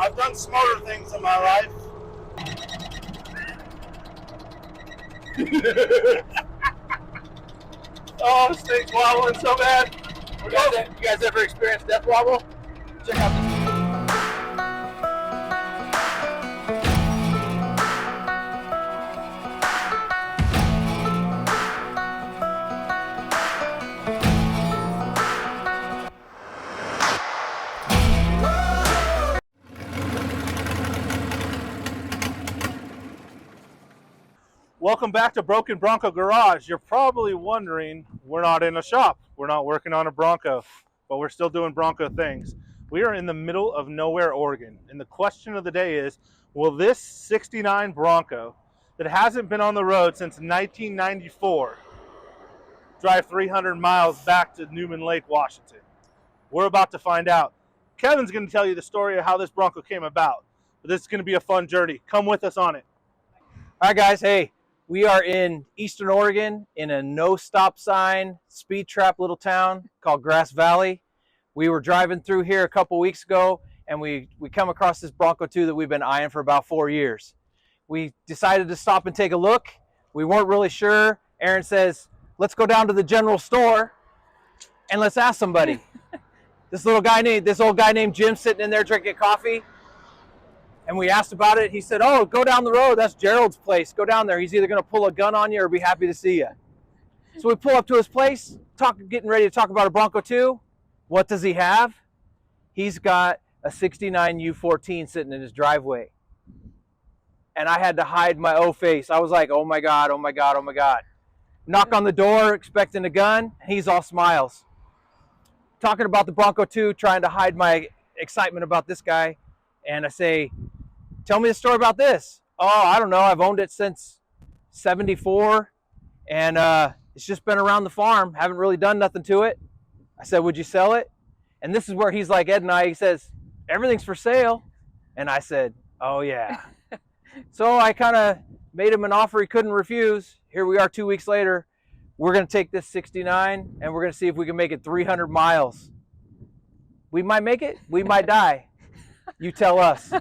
I've done smarter things in my life. Oh, this thing's wobbling so bad. You guys ever experienced death wobble? Check out this. Welcome back to Broken Bronco Garage. You're probably wondering, we're not in a shop. We're not working on a Bronco, but we're still doing Bronco things. We are in the middle of nowhere, Oregon. And the question of the day is, will this 69 Bronco that hasn't been on the road since 1994 drive 300 miles back to Newman Lake, Washington? We're about to find out. Kevin's going to tell you the story of how this Bronco came about. But this is going to be a fun journey. Come with us on it. All right, guys. Hey. We are in Eastern Oregon in a no stop sign, speed trap little town called Grass Valley. We were driving through here a couple weeks ago and we come across this Bronco 2 that we've been eyeing for about 4 years. We decided to stop and take a look. We weren't really sure. Aaron says, let's go down to the general store and let's ask somebody. This old guy named Jim sitting in there drinking coffee. And we asked about it. He said, oh, go down the road. That's Gerald's place. Go down there. He's either going to pull a gun on you or be happy to see you. So we pull up to his place, getting ready to talk about a Bronco 2. What does he have? He's got a 69 U14 sitting in his driveway. And I had to hide my face. I was like, oh my God, oh my God, oh my God. Knock on the door, expecting a gun. He's all smiles. Talking about the Bronco 2, trying to hide my excitement about this guy. And I say, tell me the story about this. Oh, I don't know. I've owned it since 74. And it's just been around the farm. Haven't really done nothing to it. I said, would you sell it? And this is where he's like Ed and I. He says, everything's for sale. And I said, oh, yeah. So I kind of made him an offer he couldn't refuse. Here we are 2 weeks later. We're going to take this 69, and we're going to see if we can make it 300 miles. We might make it. We might die. You tell us.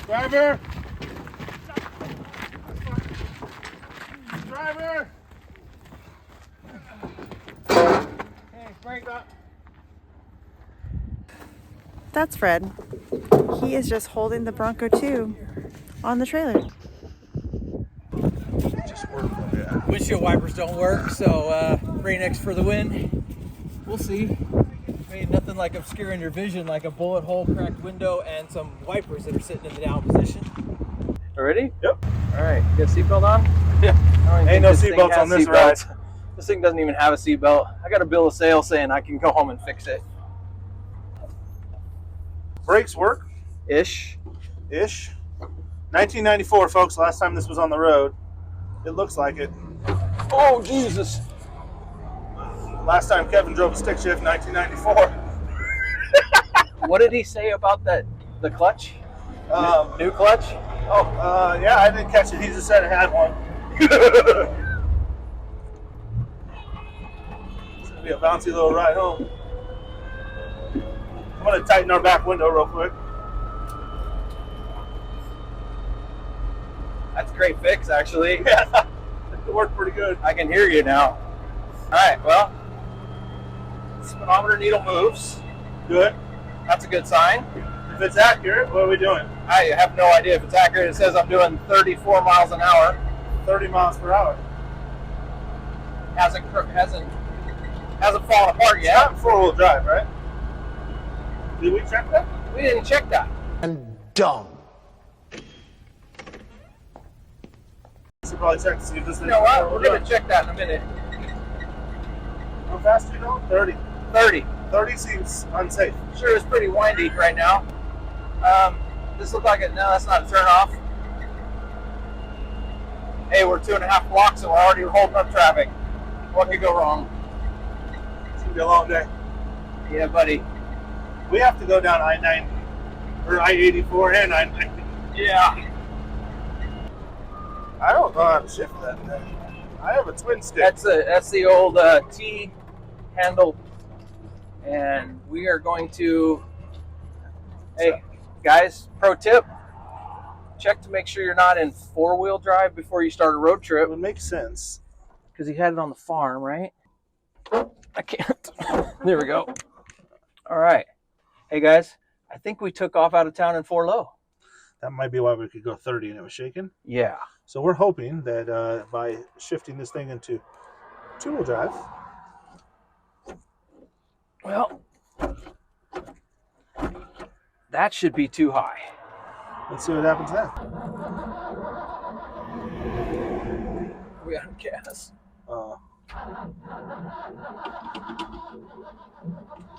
Driver! Driver! Hey, break up. That's Fred. He is just holding the Bronco 2 on the trailer. Just work for me. Windshield wipers don't work, so Rain X for the win. We'll see. I mean, nothing like obscuring your vision like a bullet hole, cracked window, and some wipers that are sitting in the down position. Ready? Yep. All right. You got a seatbelt on? Yeah. Ain't no seatbelts on this ride. This thing doesn't even have a seatbelt. I got a bill of sale saying I can go home and fix it. Brakes work? Ish. 1994, folks. Last time this was on the road. It looks like it. Oh, Jesus. Last time Kevin drove a stick shift, 1994. What did he say about the clutch? New clutch? Yeah, I didn't catch it. He just said it had one. It's going to be a bouncy little ride home. I'm going to tighten our back window real quick. That's a great fix, actually. Yeah, it worked pretty good. I can hear you now. All right, well, speedometer needle moves. Good. That's a good sign. If it's accurate, what are we doing? I have no idea if it's accurate. It says I'm doing 34 miles an hour. 30 miles per hour. Hasn't fallen apart It's yet. not four-wheel drive, right? Did we check that? We didn't check that. And dumb. We should probably check to see if this is. You know what? We're going to check that in a minute. How fast are you going? 30. 30. 30 seems unsafe. Sure, it's pretty windy right now. This looks like it. No, that's not a turn off. Hey, we're 2.5 blocks and we're already holding up traffic. What could go wrong? It's gonna be a long day. Yeah, buddy. We have to go down I-90 or I-84 and I-90. Yeah. I don't know how to shift that thing. I have a twin stick. That's the old T handle, and we are going to. Hey, guys, pro tip: check to make sure you're not in 4-wheel drive before you start a road It trip. would make sense. Because he had it on the farm, right? I can't. There we go. All right. Hey, guys, I think we took off out of town in 4-low. That might be why we could go 30 and it was shaking. Yeah. So we're hoping that by shifting this thing into 2-wheel drive. Well, that should be too high. Let's see what happens now. We got gas.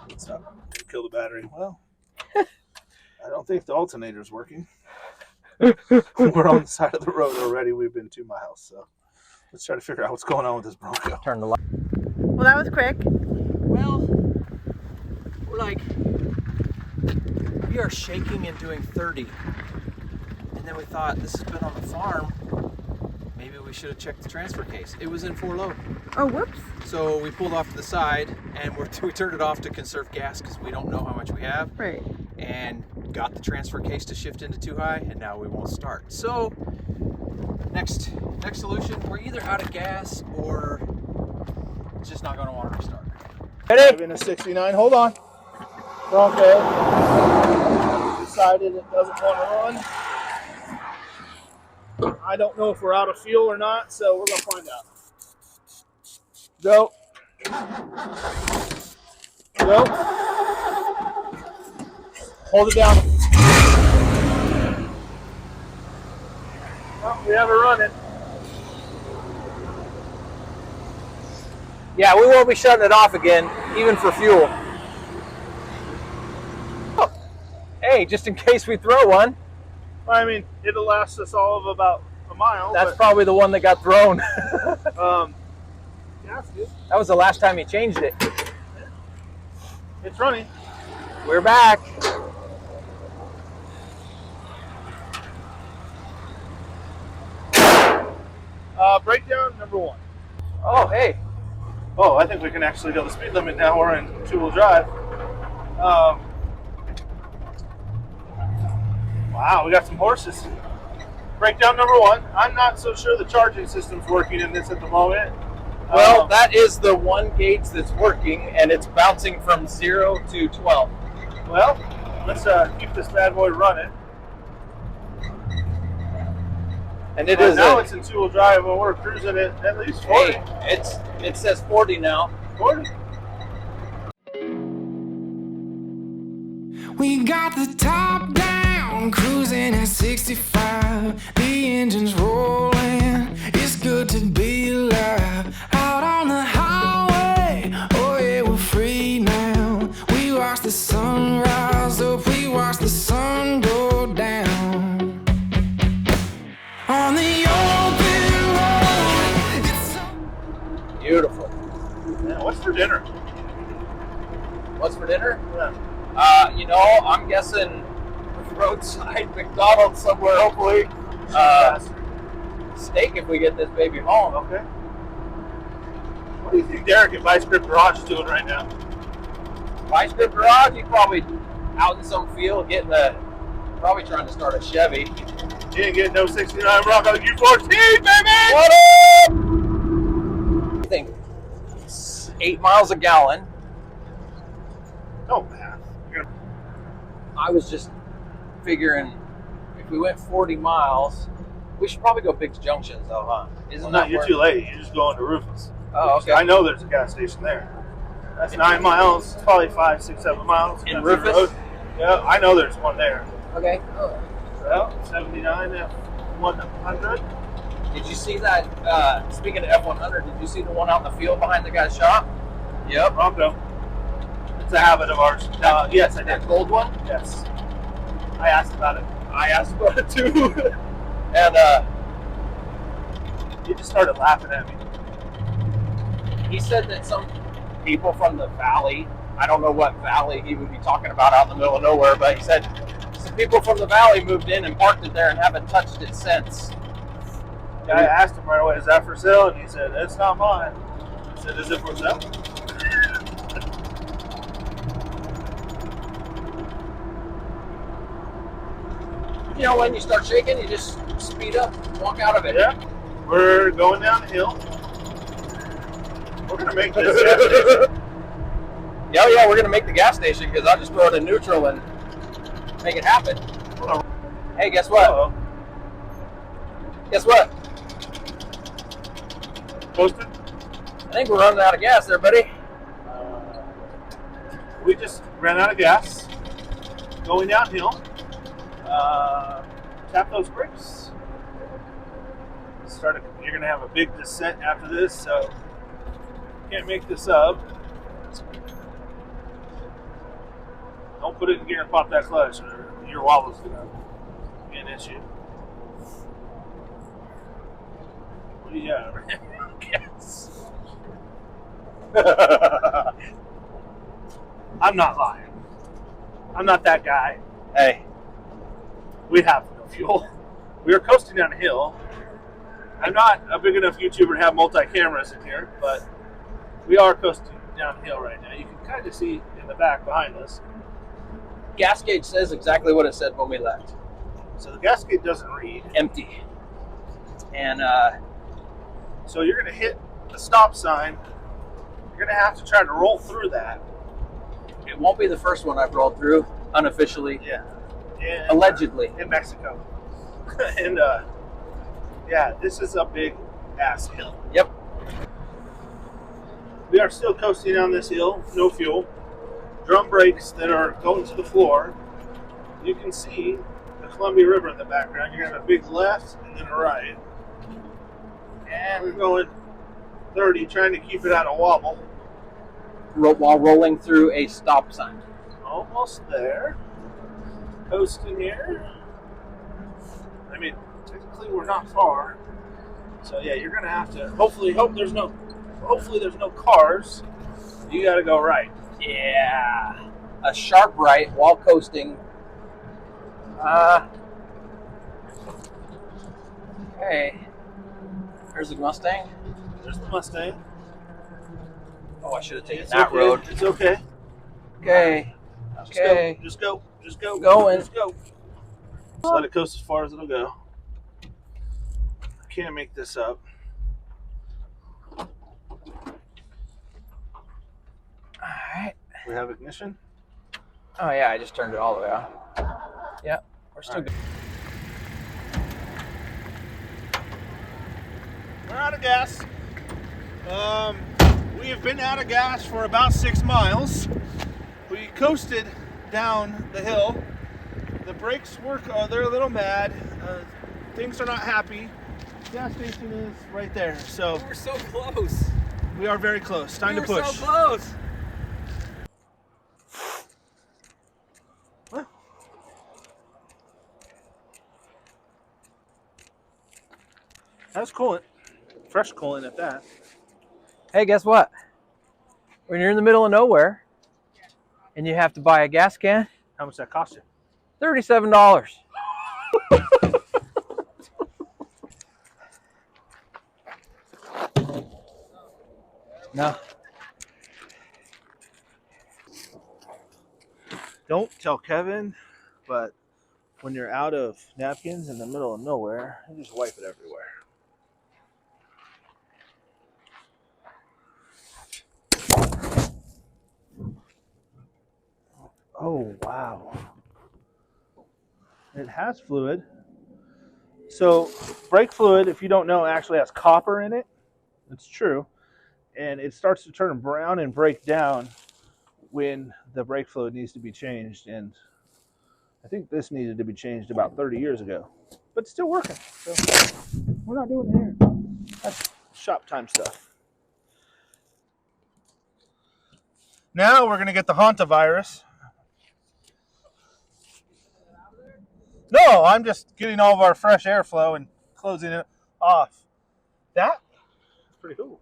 It's not going to kill the battery. Well, I don't think the alternator's working. We're on the side of the road already. We've been 2 miles, so let's try to figure out what's going on with this Bronco. Turn the light. Well, that was quick. Well, we are shaking and doing 30. And then we thought, this has been on the farm. Maybe we should have checked the transfer case. It was in 4-low. Oh, whoops. So we pulled off to the side and we turned it off to conserve gas because we don't know how much we have. Right. And got the transfer case to shift into 2 high, and now we won't start. So next solution, we're either out of gas or it's just not going to want to restart. Ready? In a 69. Hold on. Bronco decided it doesn't want to run. I don't know if we're out of fuel or not, so we're going to find out. Go. Go. Hold it down. Well, we have it running. Yeah, we won't be shutting it off again, even for fuel. Oh, hey, just in case we throw one. I mean, it'll last us all of about a mile. That's probably the one that got thrown. Yeah, that's good. That was the last time he changed it. It's running. We're back. Breakdown number 1. Oh, hey. Oh, I think we can actually go the speed limit now. We're in 2-wheel drive. Wow, we got some horses. Breakdown number 1. I'm not so sure the charging system's working in this at the moment. Well, that is the one gauge that's working, and it's bouncing from 0 to 12. Well, let's keep this bad boy running. And it is now it's in 2-wheel drive, and we're cruising at least 40. Hey, it says 40 now. 40. We got the top down, cruising at 65. The engine's rolling, it's good to be alive. Out on the highway, oh yeah, we're free now. We watch the sun rise up, we watch the sun go down. On the open road, it's so Beautiful. Yeah, what's for dinner? What's for dinner? Yeah. I'm guessing roadside McDonald's somewhere, hopefully. Steak if we get this baby home. Okay. What do you think Derek at Vice Grip Garage is doing right now? Vice Grip Garage, he's probably out in some field probably trying to start a Chevy. He ain't getting no 69 Bronco U14, baby! What up? I think 8 miles a gallon. No math. I was just figuring if we went 40 miles, we should probably go Biggs Junctions though, huh? Isn't that You're too late. You just go into Rufus. Oh, okay. I know there's a gas station there. That's 9 miles. It's probably 5, 6, 7 miles. In That's Rufus? the road. Yeah, I know there's one there. Okay. Well, 79 F100. Did you see that? Speaking of F100, did you see the one out in the field behind the guy's shop? Yep. Bronco. It's a habit of ours. Yes, I That did. gold one. Yes. I asked about it. I asked about it too. And He just started laughing at me. he said that some people from the valley, I don't know what valley he would be talking about out in the middle of nowhere, but he said some people from the valley moved in and parked it there and haven't touched it since. I asked him right away, is that for sale? And he said, it's not mine. I said, is it for sale? You know, when you start shaking, you just speed up, walk out of it. Yeah. We're going down the hill. We're going to make this gas station. Yeah, we're gonna make the gas station because I'll just throw it in neutral and make it happen. Hey, guess what? Uh-oh. Guess what? Posted? I think we're running out of gas there, buddy. We just ran out of gas. Going downhill. Tap those brakes. You're going to have a big descent after this, so can't make this up. Don't put it in gear and pop that clutch, or your wobble is going to be an issue. What do you got? Yes. I'm not lying. I'm not that guy. Hey, We have no fuel. We are coasting down a hill. I'm not a big enough YouTuber to have multi-cameras in here, but we are coasting downhill right now. You can kind of see in the back behind us. gas gauge says exactly what it said when we left. So the gas gauge doesn't read. Empty. And So you're going to hit the stop sign. You're going to have to try to roll through that. it won't be the first one I've rolled through unofficially. Yeah. And, Allegedly. in Mexico. And yeah, this is a big ass hill. Yep. We are still coasting down this hill, no fuel. Drum brakes that are going to the floor. You can see the Columbia River in the background. You're going to have a big left and then a right. And we're going 30, trying to keep it out of wobble. While rolling through a stop sign. Almost there. Coasting here. I mean, technically we're not far. So yeah, you're going to have to, hopefully there's no cars. You got to go right. Yeah. A sharp right while coasting. Okay. There's the Mustang. There's the Mustang. Oh, I should have taken It's that okay. road. It's okay. Okay. Okay. Just go. Just go. Going. Just go. Just let it coast as far as it'll go. I can't make this up. Alright. We have ignition. Oh yeah, I just turned it all the way off. Yep. We're still good. We're out of gas. We have been out of gas for about 6 miles. We coasted down the hill. The brakes work, they're a little mad. Things are not happy. Gas station is right there. So We're so close. we are very close. Time to push. So close. Well, that's coolant. Fresh coolant at that. Hey, guess what? When you're in the middle of nowhere and you have to buy a gas can, How much that cost you? $37. No. Don't tell Kevin, but when you're out of napkins in the middle of nowhere, you just wipe it everywhere. Oh, wow. It has fluid. So brake fluid, if you don't know, actually has copper in it. It's true. And it starts to turn brown and break down when the brake fluid needs to be changed. And I think this needed to be changed about 30 years ago. But it's still working. So we're not doing it here. That's shop time stuff. Now we're going to get the hantavirus. No, I'm just getting all of our fresh airflow and closing it off. That's pretty cool.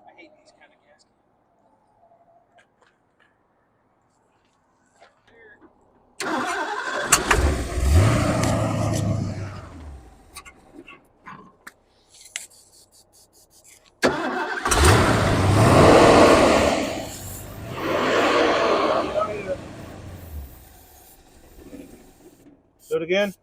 I hate these kind of gaskets. Do it again.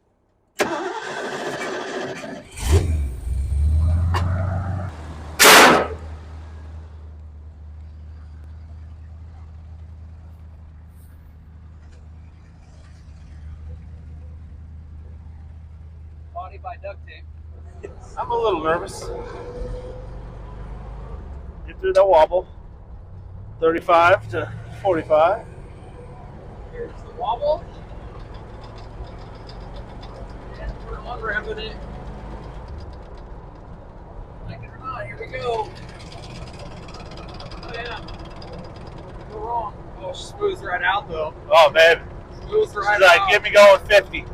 Body by duct tape. I'm a little nervous. Get through that wobble. 35 to 45. Here's the wobble. And we're unwrapping it. Like it or not, here we go. Oh yeah. Go wrong. Oh, it smooths right out though. Oh man. Smooths right She's like, out. get me going 50.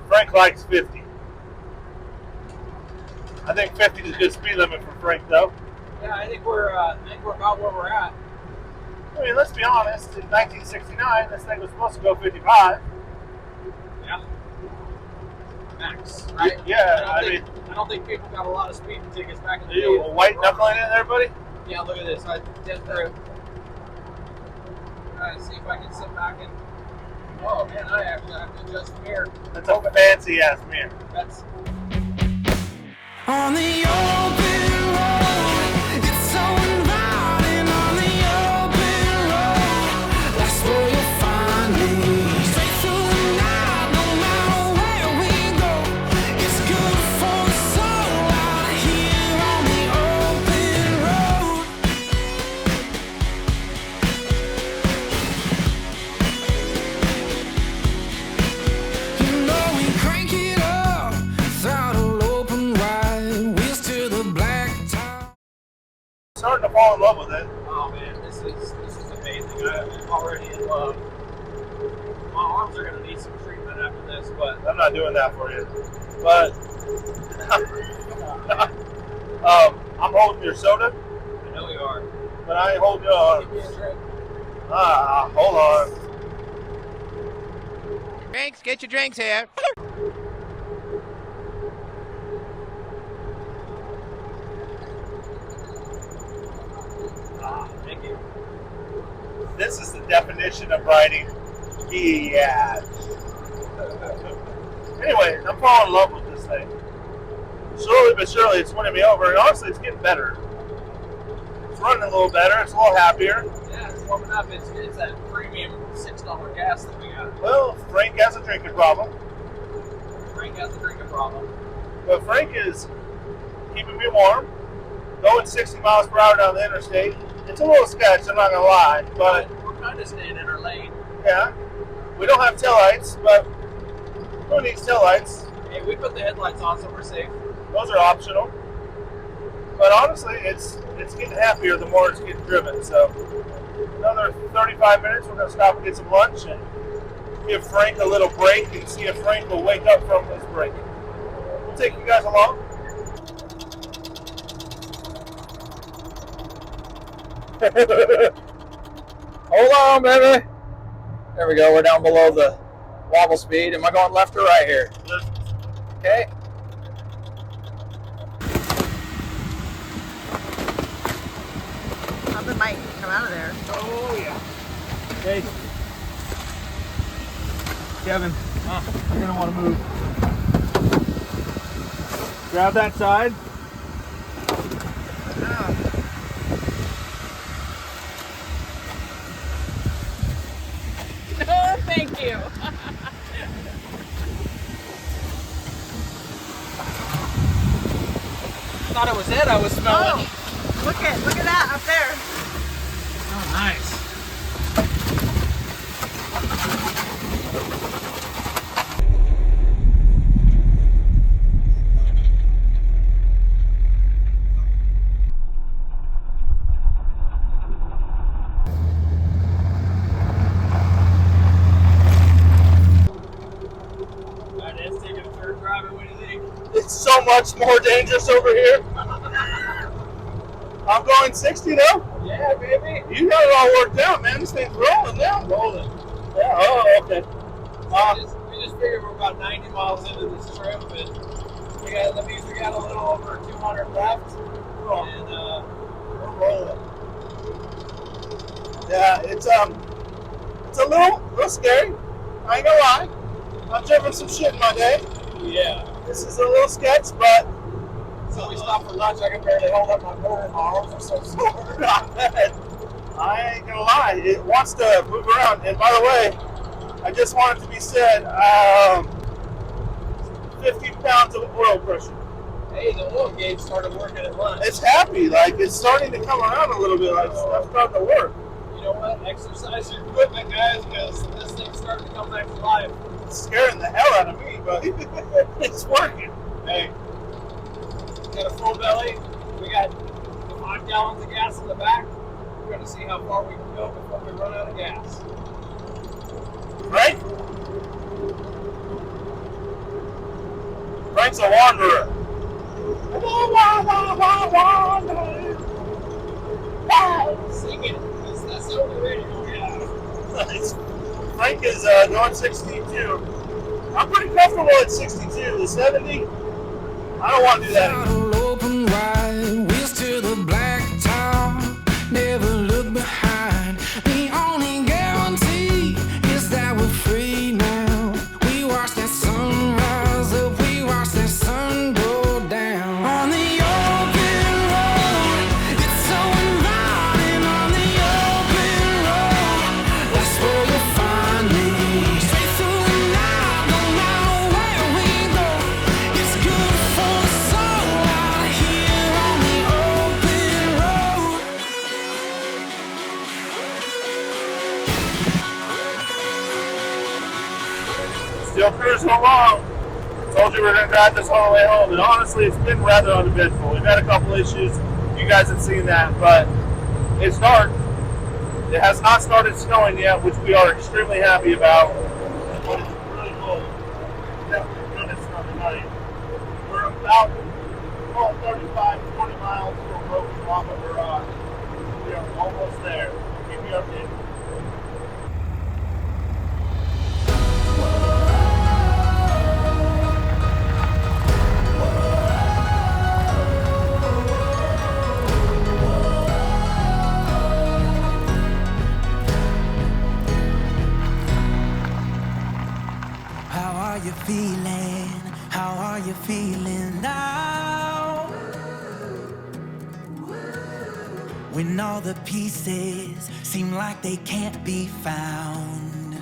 Frank likes 50. I think 50 is a good speed limit for Frank though. Yeah, I think we're about where we're at. I mean, let's be honest. In 1969, this thing was supposed to go 55. Yeah. Max, right? Yeah, I don't think people got a lot of speeding tickets back in the day. You white knuckling in there, buddy? Yeah, look at this. I did through. Alright, see if I can sit back and. Oh man, I actually have to adjust the mirror. That's a fancy ass mirror. That's. On the open road, it's so inviting. On the open road, that's where you'll find me. Straight through the night, no matter where we go. It's good for the soul out here on the open road. You know we crank it up, throttle open wide, wheels to the black top. Starting to fall in love with it. Oh man, this is amazing. I'm already in love. My arms are gonna need some treatment after this, but I'm not doing that for you. But I'm holding your soda, I know you are. but I ain't holding your arm. Give me a drink. Hold on. Drinks, get your drinks here. Thank you. This is the definition of riding. Yeah. Anyway, I'm falling in love with this thing. Slowly but surely, it's winning me over. And honestly, it's getting better. It's running a little better. It's a little happier. Yeah, it's warming up. It's that premium $6 gas that we got. Well, Frank has a drinking problem. Frank has a drinking problem. But Frank is keeping me warm. Going 60 miles per hour down the interstate. It's a little sketch, I'm not going to lie. But, We're kind of staying in our lane. yeah. We don't have taillights, but who needs taillights? Hey, we put the headlights on so we're safe. Those are optional. But honestly, it's getting happier the more it's getting driven. So another 35 minutes, we're going to stop and get some lunch and give Frank a little break and see if Frank will wake up from his break. We'll take you guys along. Hold on, baby. There we go. We're down below the wobble speed. Am I going left or right here? Okay. Something might come out of there. Oh, yeah. Hey, Kevin, you're going to want to move. Grab that side. Oh, thank you. thought it was it. I was smelling. Oh, look at that up there. Oh, nice. It's so much more dangerous over here. I'm going 60 though? Yeah, baby. You got it all worked out, man. This thing's rolling now. Rolling. Yeah, oh, okay. We just figured we're about 90 miles into this trip, and that means we got a little over 200 left, and we're rolling. Yeah, it's a little scary. I ain't gonna lie. I've driven some shit in my day. Yeah. This is a little sketch, but So we stopped for lunch. I can barely hold up my board. My arms are so sore. I ain't gonna lie. It wants to move around. And by the way, I just want it to be said, 50 pounds of oil pressure. Hey, the oil gauge started working at lunch. It's happy. Like, it's starting to come around a little bit. Like, stuff's starting to work. You know what? Exercise your equipment, guys, because this thing's starting to come back to life. It's scaring the hell out of me, but it's working. Hey, we got a full belly. We got 5 gallons of gas in the back. We're going to see how far we can go before we run out of gas. Right? Frank's a wanderer. Sing it. That's the only radio we have. Frank is going 62. I'm pretty comfortable at 62. The 70, I don't want to do that anymore. Throttle open wide, wheels to the black top, never look behind. The only guarantee is that we're free now. We watch that sun rise up, we watch that sun go down. On the open road, it's so inviting. On the open road, that's where you'll find me. Straight through the night, no matter where we go. It's good for the soul out here on the open road. Still cruising along. Told you we were going to drive this all the way home, and honestly, it's been rather uneventful. We've had a couple issues. You guys have seen that, but it's dark. It has not started snowing yet, which we are extremely happy about. But it's really cold. Definitely going to snow tonight. We're about 35, 20 miles from Broken Bronco Garage. We are almost there. Keep me updated. How are you feeling? How are you feeling now? When all the pieces seem like they can't be found.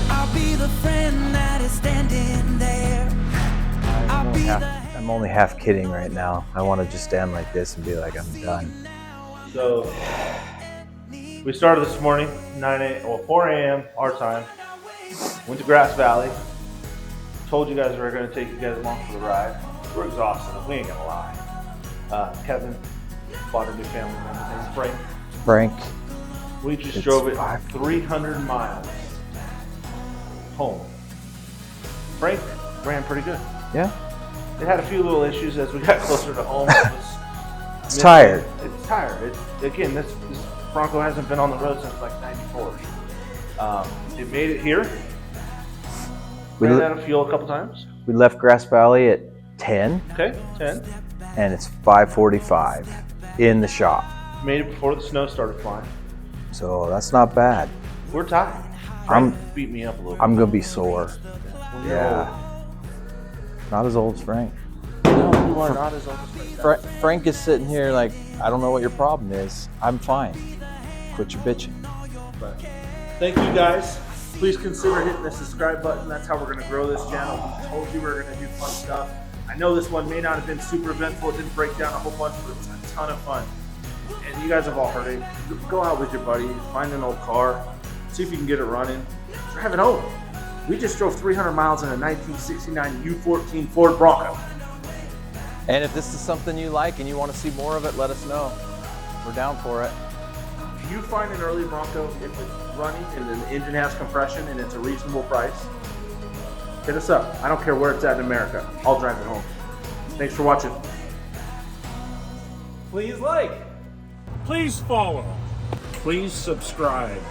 I'll be the friend that is standing there. I'll be I'm only half kidding right now. I want to just stand like this and be like, I'm done. So we started this morning, 4 a.m. our time. Went to Grass Valley. Told you guys we were going to take you guys along for the ride. We're exhausted. We ain't gonna lie. Kevin bought a new family member. His name's Frank. Frank. We just drove it 300 miles home. Frank ran pretty good. Yeah. It had a few little issues as we got closer to home. It's tired. It's tired. Again, this Bronco hasn't been on the road since like '94. It made it here. We ran out of fuel a couple times. We left Grass Valley at 10. Okay, 10. And it's 5:45 in the shop. Made it before the snow started flying. So that's not bad. We're tired. Frank beat me up a little bit. I'm gonna be sore. Yeah. Not as old as Frank. No, you are not as old as Frank. Frank is sitting here like, I don't know what your problem is. I'm fine. Quit your bitching. But thank you guys. Please consider hitting the subscribe button. That's how we're going to grow this channel. We told you we were going to do fun stuff. I know this one may not have been super eventful. It didn't break down a whole bunch, but it was a ton of fun. And you guys have all heard it. Go out with your buddy, find an old car, see if you can get it running. Drive it home. We just drove 300 miles in a 1969 U14 Ford Bronco. And if this is something you like and you want to see more of it, let us know. We're down for it. If you find an early Bronco, if it's running and the engine has compression and it's a reasonable price, hit us up. I don't care where it's at in America. I'll drive it home. Thanks for watching. Please like. Please follow. Please subscribe.